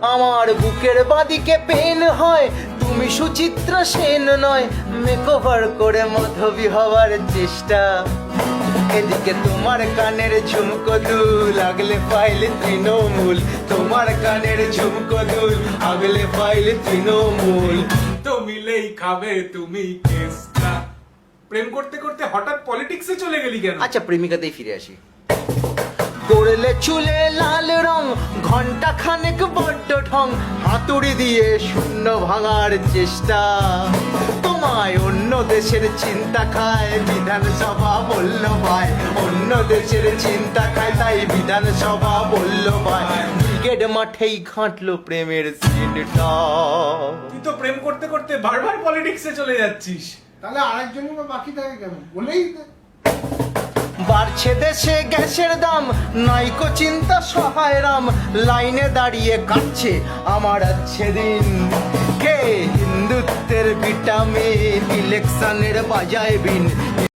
আমার বুকের বাদিকে পেন হয়, তুমি সুচিত্রা সেন নয়, মেকওভার করে মাধবী হওয়ার চেষ্টা। এদিকে তোমার কানের ঝুমকো দুল, আগলে পাইলে তৃণমূল, তোমার কানের ঝুমকো দুল, আগলে পাইলে তৃণমূল। তো মিলেই খাবে তুমি কেসটা। প্রেম করতে করতে হঠাৎ পলিটিক্সে চলে গেলি কেন? আচ্ছা, প্রেমিকাতেই ফিরে আসি। করলে চুলে লাল রং, ঘন্টা খানেক বড্ড ঢং, হাতুড়ি দিয়ে শূন্য ভাঙার চেষ্টা। তোমায় অন্য দেশের চিন্তা খায়, বিধানসভা বলল ভাই, অন্য দেশের চিন্তা খায়, তাই বিধানসভা বলল ভাই। ক্রিকেট মাঠেই ঘাঁটলো প্রেমের সিনটা। তুই তো প্রেম করতে করতে বারবার পলিটিক্সে চলে যাচ্ছিস। তাহলে আরেকজন বাকি থাকে কেন? বলেই দে। বাড়ছে দেশে গ্যাসের দাম, নাইকো চিন্তা সহায় রাম, লাইনে দাঁড়িয়ে কাটছে আমার আছে দিন। কে হিন্দুত্বের ভিটামিন, ইলেকশনের বাজায় বিন।